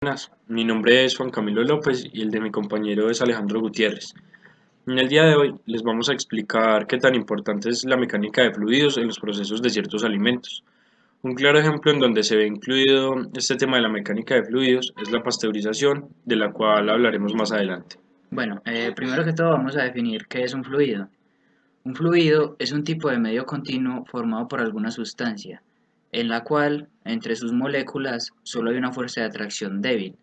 Buenas, mi nombre es Juan Camilo López y el de mi compañero es Alejandro Gutiérrez. En el día de hoy les vamos a explicar qué tan importante es la mecánica de fluidos en los procesos de ciertos alimentos. Un claro ejemplo en donde se ve incluido este tema de la mecánica de fluidos es la pasteurización, de la cual hablaremos más adelante. Bueno, primero que todo vamos a definir qué es un fluido. Un fluido es un tipo de medio continuo formado por alguna sustancia, en la cual, entre sus moléculas, solo hay una fuerza de atracción débil.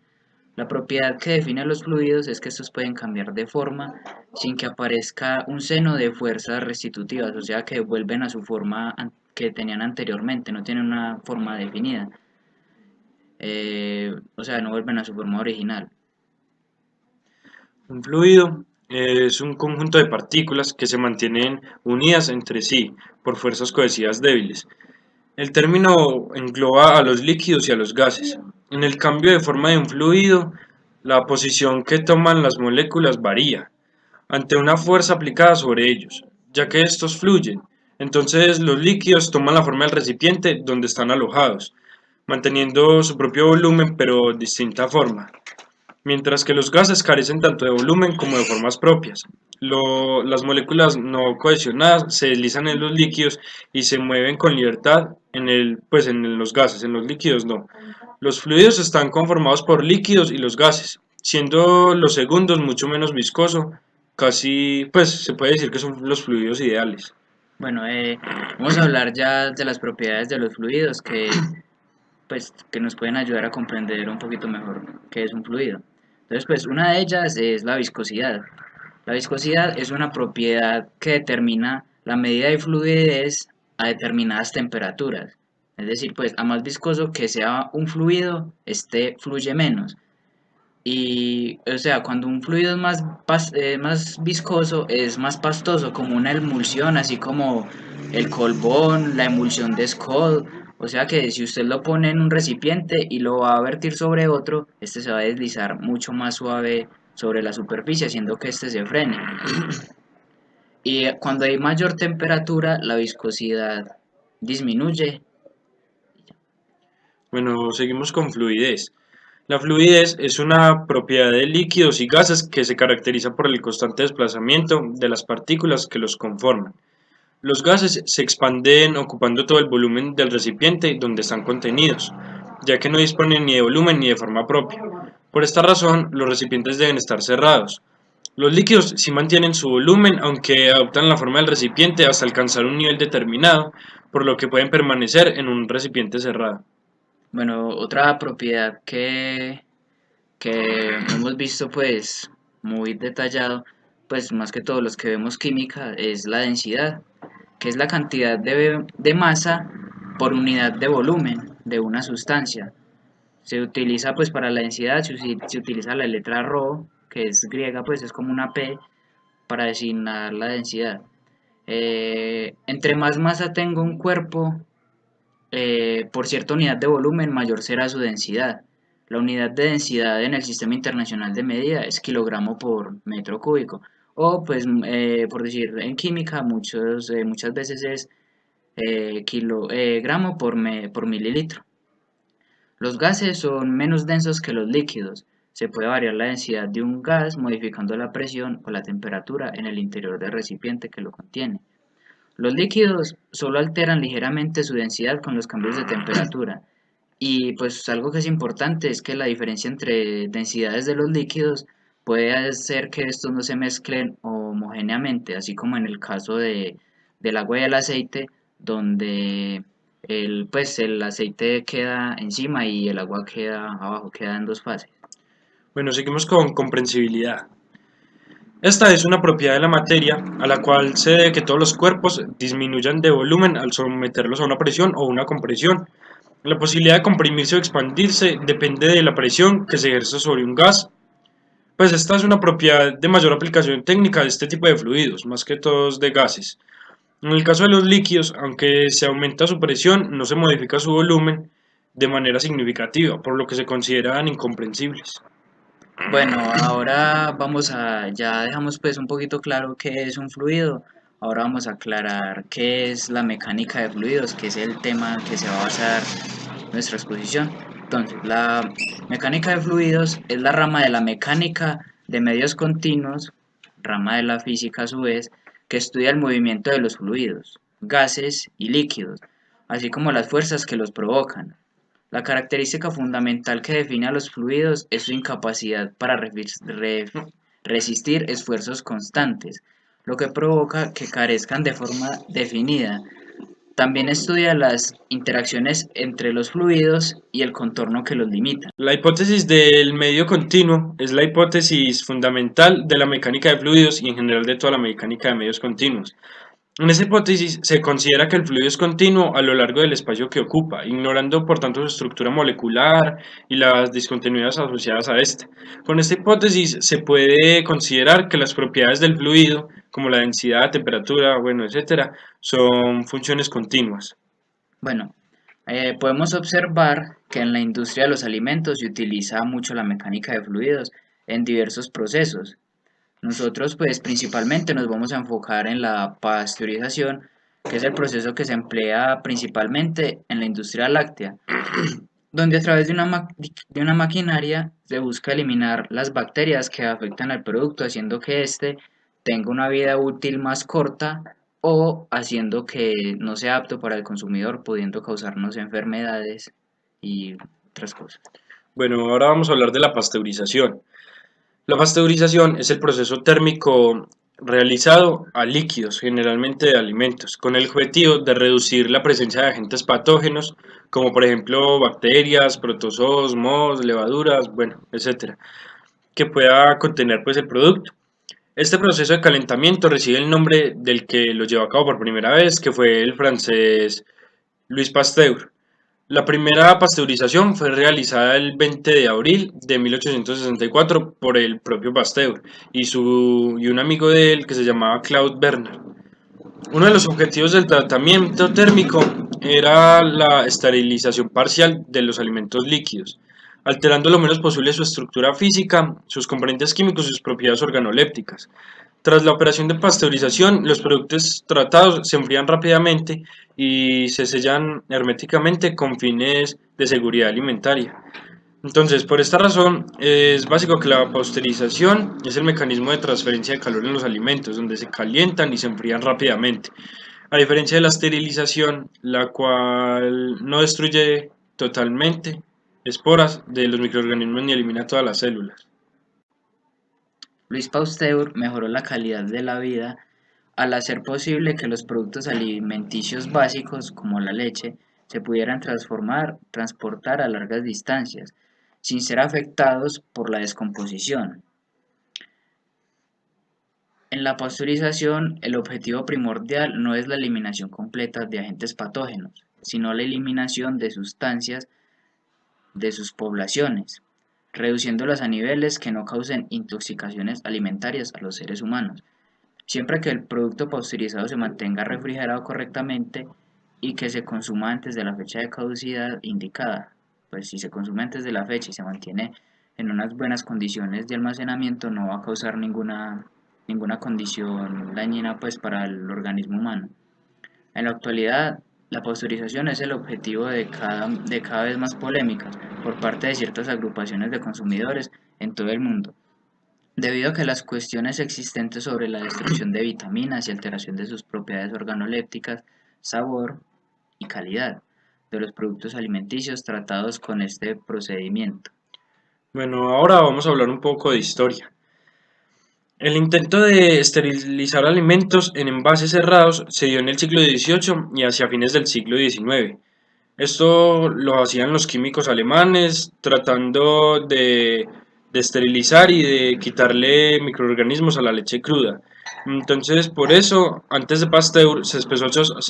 La propiedad que define a los fluidos es que estos pueden cambiar de forma sin que aparezca un seno de fuerzas restitutivas, o sea que vuelven a su forma que tenían anteriormente, no tienen una forma definida, o sea, no vuelven a su forma original. Un fluido es un conjunto de partículas que se mantienen unidas entre sí por fuerzas cohesivas débiles. El término engloba a los líquidos y a los gases. En el cambio de forma de un fluido, la posición que toman las moléculas varía ante una fuerza aplicada sobre ellos, ya que estos fluyen. Entonces los líquidos toman la forma del recipiente donde están alojados, manteniendo su propio volumen pero distinta forma, mientras que los gases carecen tanto de volumen como de formas propias. Las moléculas no cohesionadas se deslizan en los líquidos y se mueven con libertad en los gases, en los líquidos no. Los fluidos están conformados por líquidos y los gases, siendo los segundos mucho menos viscosos, casi pues se puede decir que son los fluidos ideales. Bueno, vamos a hablar ya de las propiedades de los fluidos que nos pueden ayudar a comprender un poquito mejor qué es un fluido. Entonces, pues una de ellas es la viscosidad. La viscosidad es una propiedad que determina la medida de fluidez a determinadas temperaturas. Es decir, pues a más viscoso que sea un fluido, este fluye menos. Y, o sea, cuando un fluido es más viscoso, es más pastoso, como una emulsión, así como el colbón, la emulsión de Scott. O sea que si usted lo pone en un recipiente y lo va a vertir sobre otro, este se va a deslizar mucho más suave sobre la superficie, haciendo que este se frene. Y cuando hay mayor temperatura, la viscosidad disminuye. Bueno, seguimos con fluidez. La fluidez es una propiedad de líquidos y gases que se caracteriza por el constante desplazamiento de las partículas que los conforman. Los gases se expanden ocupando todo el volumen del recipiente donde están contenidos, ya que no disponen ni de volumen ni de forma propia. Por esta razón, los recipientes deben estar cerrados. Los líquidos sí mantienen su volumen, aunque adoptan la forma del recipiente hasta alcanzar un nivel determinado, por lo que pueden permanecer en un recipiente cerrado. Bueno, otra propiedad que hemos visto pues muy detallado, pues más que todos los que vemos química, es la densidad, que es la cantidad de masa por unidad de volumen de una sustancia. Se utiliza pues para la densidad, se utiliza la letra ρ, que es griega, pues es como una P, para designar la densidad. Entre más masa tenga un cuerpo, por cierta unidad de volumen, mayor será su densidad. La unidad de densidad en el Sistema Internacional de Medida es kilogramo por metro cúbico. O, pues, por decir, en química, muchas veces es gramo por mililitro. Los gases son menos densos que los líquidos. Se puede variar la densidad de un gas modificando la presión o la temperatura en el interior del recipiente que lo contiene. Los líquidos solo alteran ligeramente su densidad con los cambios de temperatura. Y pues algo que es importante es que la diferencia entre densidades de los líquidos puede hacer que estos no se mezclen homogéneamente, así como en el caso del agua y el aceite, donde el aceite queda encima y el agua queda abajo, queda en dos fases. Bueno, seguimos con comprensibilidad. Esta es una propiedad de la materia a la cual se debe que todos los cuerpos disminuyan de volumen al someterlos a una presión o una compresión. La posibilidad de comprimirse o expandirse depende de la presión que se ejerce sobre un gas. Pues esta es una propiedad de mayor aplicación técnica de este tipo de fluidos, más que todos de gases. En el caso de los líquidos, aunque se aumenta su presión, no se modifica su volumen de manera significativa, por lo que se consideran incomprensibles. Bueno, ahora ya dejamos pues un poquito claro qué es un fluido. Ahora vamos a aclarar qué es la mecánica de fluidos, que es el tema que se va a basar nuestra exposición. Entonces, la mecánica de fluidos es la rama de la mecánica de medios continuos, rama de la física a su vez, que estudia el movimiento de los fluidos, gases y líquidos, así como las fuerzas que los provocan. La característica fundamental que define a los fluidos es su incapacidad para resistir esfuerzos constantes, lo que provoca que carezcan de forma definida. También estudia las interacciones entre los fluidos y el contorno que los limita. La hipótesis del medio continuo es la hipótesis fundamental de la mecánica de fluidos y en general de toda la mecánica de medios continuos. En esta hipótesis se considera que el fluido es continuo a lo largo del espacio que ocupa, ignorando por tanto su estructura molecular y las discontinuidades asociadas a esta. Con esta hipótesis se puede considerar que las propiedades del fluido, como la densidad, temperatura, bueno, etcétera, son funciones continuas. Bueno, podemos observar que en la industria de los alimentos se utiliza mucho la mecánica de fluidos en diversos procesos. Nosotros pues principalmente nos vamos a enfocar en la pasteurización, que es el proceso que se emplea principalmente en la industria láctea, donde a través de una maquinaria se busca eliminar las bacterias que afectan al producto, haciendo que éste tenga una vida útil más corta o haciendo que no sea apto para el consumidor, pudiendo causarnos enfermedades y otras cosas. Bueno, ahora vamos a hablar de la pasteurización. La pasteurización es el proceso térmico realizado a líquidos, generalmente de alimentos, con el objetivo de reducir la presencia de agentes patógenos, como por ejemplo bacterias, protozoos, mohos, levaduras, bueno, etcétera, que pueda contener pues el producto. Este proceso de calentamiento recibe el nombre del que lo llevó a cabo por primera vez, que fue el francés Louis Pasteur. La primera pasteurización fue realizada el 20 de abril de 1864 por el propio Pasteur y un amigo de él que se llamaba Claude Bernard. Uno de los objetivos del tratamiento térmico era la esterilización parcial de los alimentos líquidos, alterando lo menos posible su estructura física, sus componentes químicos y sus propiedades organolépticas. Tras la operación de pasteurización, los productos tratados se enfrían rápidamente y se sellan herméticamente con fines de seguridad alimentaria. Entonces, por esta razón, es básico que la pasteurización es el mecanismo de transferencia de calor en los alimentos, donde se calientan y se enfrían rápidamente. A diferencia de la esterilización, la cual no destruye totalmente esporas de los microorganismos ni elimina todas las células. Louis Pasteur mejoró la calidad de la vida al hacer posible que los productos alimenticios básicos, como la leche, se pudieran transportar a largas distancias, sin ser afectados por la descomposición. En la pasteurización, el objetivo primordial no es la eliminación completa de agentes patógenos, sino la eliminación de sustancias de sus poblaciones, reduciéndolas a niveles que no causen intoxicaciones alimentarias a los seres humanos, siempre que el producto pasteurizado se mantenga refrigerado correctamente y que se consuma antes de la fecha de caducidad indicada. Pues si se consume antes de la fecha y se mantiene en unas buenas condiciones de almacenamiento, no va a causar ninguna condición dañina pues para el organismo humano. En la actualidad, la pasteurización es el objetivo de cada vez más polémicas por parte de ciertas agrupaciones de consumidores en todo el mundo, debido a que las cuestiones existentes sobre la destrucción de vitaminas y alteración de sus propiedades organolépticas, sabor y calidad de los productos alimenticios tratados con este procedimiento. Bueno, ahora vamos a hablar un poco de historia. El intento de esterilizar alimentos en envases cerrados se dio en el siglo XVIII y hacia fines del siglo XIX. Esto lo hacían los químicos alemanes tratando de esterilizar y de quitarle microorganismos a la leche cruda. Entonces, por eso, antes de Pasteur se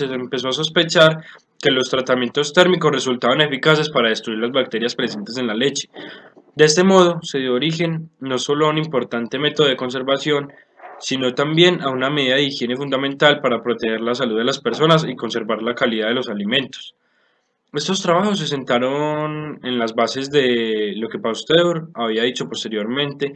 empezó a sospechar que los tratamientos térmicos resultaban eficaces para destruir las bacterias presentes en la leche. De este modo, se dio origen no solo a un importante método de conservación, sino también a una medida de higiene fundamental para proteger la salud de las personas y conservar la calidad de los alimentos. Estos trabajos se sentaron en las bases de lo que Pasteur había dicho posteriormente,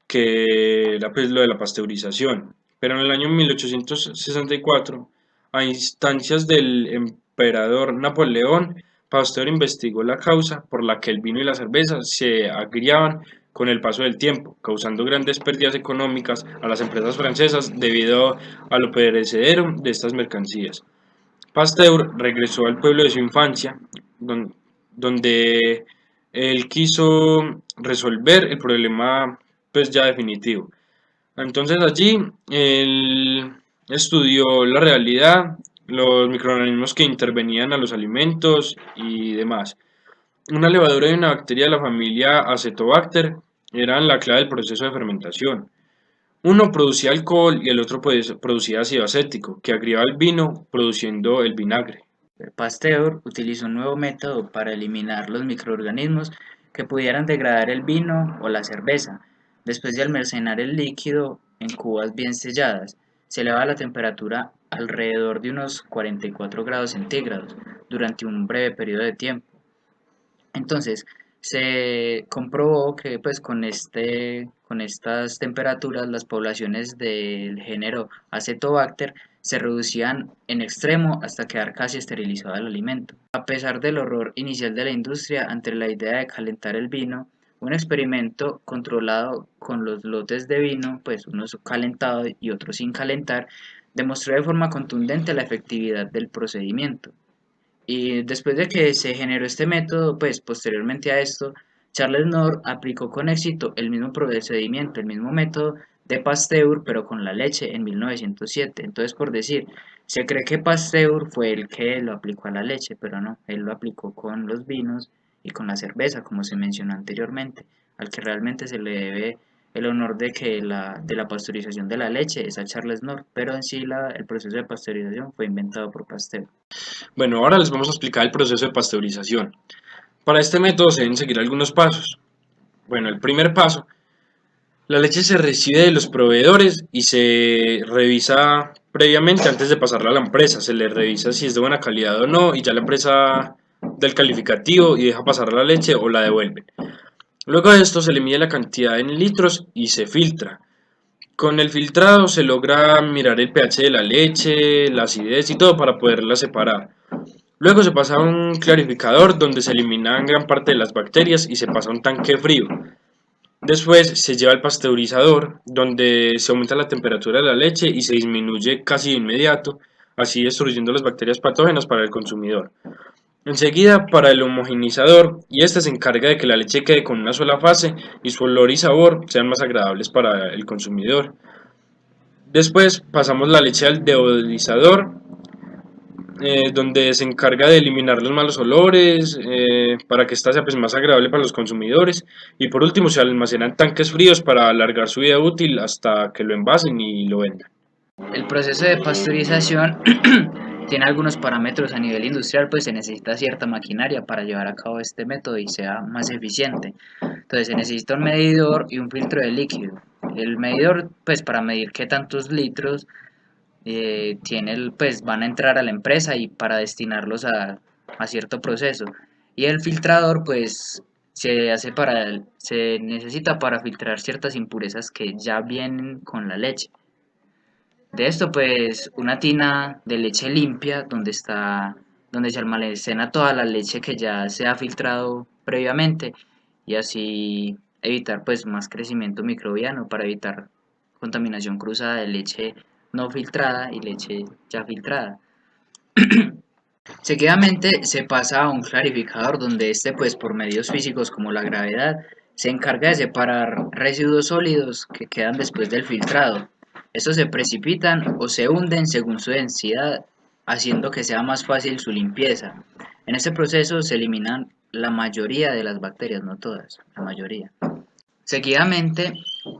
que era pues lo de la pasteurización. Pero en el año 1864, a instancias del emperador Napoleón, Pasteur investigó la causa por la que el vino y la cerveza se agriaban con el paso del tiempo, causando grandes pérdidas económicas a las empresas francesas debido a lo perecedero de estas mercancías. Pasteur regresó al pueblo de su infancia, donde él quiso resolver el problema pues ya definitivo. Entonces allí él estudió la realidad, los microorganismos que intervenían a los alimentos y demás. Una levadura y una bacteria de la familia Acetobacter eran la clave del proceso de fermentación. Uno producía alcohol y el otro producía ácido acético, que agriaba el vino produciendo el vinagre. Pasteur utilizó un nuevo método para eliminar los microorganismos que pudieran degradar el vino o la cerveza. Después de almacenar el líquido en cubas bien selladas, se eleva la temperatura alrededor de unos 44 grados centígrados durante un breve periodo de tiempo. Entonces, se comprobó que pues con estas temperaturas las poblaciones del género Acetobacter se reducían en extremo hasta quedar casi esterilizado el alimento. A pesar del horror inicial de la industria ante la idea de calentar el vino, un experimento controlado con los lotes de vino, pues unos calentados y otros sin calentar, demostró de forma contundente la efectividad del procedimiento. Y después de que se generó este método, pues posteriormente a esto, Charles Knorr aplicó con éxito el mismo procedimiento, el mismo método de Pasteur, pero con la leche en 1907. Entonces, por decir, se cree que Pasteur fue el que lo aplicó a la leche, pero no, él lo aplicó con los vinos y con la cerveza, como se mencionó anteriormente, al que realmente se le debe el honor de la pasteurización de la leche es a Charles Knorr, pero en sí el proceso de pasteurización fue inventado por Pasteur. Bueno, ahora les vamos a explicar el proceso de pasteurización. Para este método se deben seguir algunos pasos. Bueno, el primer paso, la leche se recibe de los proveedores y se revisa previamente antes de pasarla a la empresa. Se le revisa si es de buena calidad o no y ya la empresa da el calificativo y deja pasar la leche o la devuelve. Luego de esto se le mide la cantidad en litros y se filtra. Con el filtrado se logra mirar el pH de la leche, la acidez y todo para poderla separar. Luego se pasa a un clarificador donde se eliminan gran parte de las bacterias y se pasa a un tanque frío. Después se lleva al pasteurizador donde se aumenta la temperatura de la leche y se disminuye casi de inmediato, así destruyendo las bacterias patógenas para el consumidor. Enseguida para el homogenizador y este se encarga de que la leche quede con una sola fase y su olor y sabor sean más agradables para el consumidor. Después pasamos la leche al deodorizador donde se encarga de eliminar los malos olores para que ésta sea pues, más agradable para los consumidores y por último se almacena en tanques fríos para alargar su vida útil hasta que lo envasen y lo vendan. El proceso de pasteurización tiene algunos parámetros a nivel industrial, pues se necesita cierta maquinaria para llevar a cabo este método y sea más eficiente. Entonces se necesita un medidor y un filtro de líquido. El medidor, pues para medir qué tantos litros pues van a entrar a la empresa y para destinarlos a cierto proceso. Y el filtrador, pues se necesita para filtrar ciertas impurezas que ya vienen con la leche. De esto, pues, una tina de leche limpia donde se almacena toda la leche que ya se ha filtrado previamente y así evitar, pues, más crecimiento microbiano para evitar contaminación cruzada de leche no filtrada y leche ya filtrada. Seguidamente se pasa a un clarificador donde este, pues, por medios físicos como la gravedad, se encarga de separar residuos sólidos que quedan después del filtrado. Estos se precipitan o se hunden según su densidad, haciendo que sea más fácil su limpieza. En este proceso se eliminan la mayoría de las bacterias, no todas, la mayoría. Seguidamente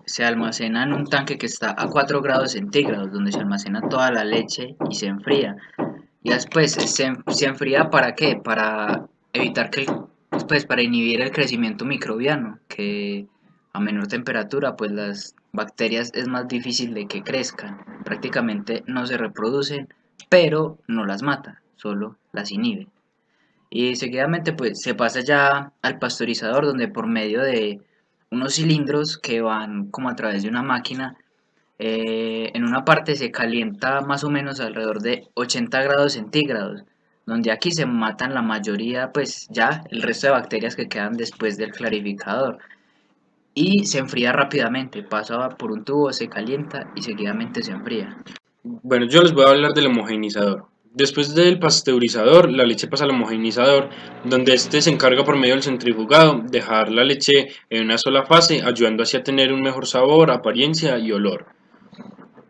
se almacena en un tanque que está a 4 grados centígrados, donde se almacena toda la leche y se enfría. Y después se enfría ¿para qué? Para evitar pues para inhibir el crecimiento microbiano, que a menor temperatura pues las bacterias es más difícil de que crezcan, prácticamente no se reproducen, pero no las mata, solo las inhibe. Y seguidamente pues se pasa ya al pasteurizador donde por medio de unos cilindros que van como a través de una máquina en una parte se calienta más o menos alrededor de 80 grados centígrados, donde aquí se matan la mayoría, pues ya el resto de bacterias que quedan después del clarificador. Y se enfría rápidamente, pasa por un tubo, se calienta y seguidamente se enfría. Bueno, yo les voy a hablar del homogeneizador. Después del pasteurizador, la leche pasa al homogeneizador, donde este se encarga por medio del centrifugado de dejar la leche en una sola fase, ayudando así a tener un mejor sabor, apariencia y olor.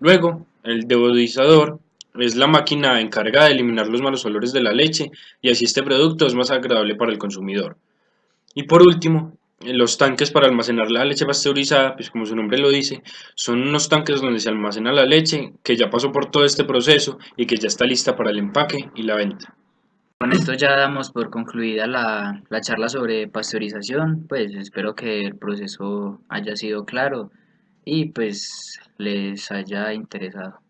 Luego, el deodorizador es la máquina encargada de eliminar los malos olores de la leche y así este producto es más agradable para el consumidor. Y por último, los tanques para almacenar la leche pasteurizada, pues como su nombre lo dice, son unos tanques donde se almacena la leche que ya pasó por todo este proceso y que ya está lista para el empaque y la venta. Con esto ya damos por concluida la charla sobre pasteurización, pues espero que el proceso haya sido claro y pues les haya interesado.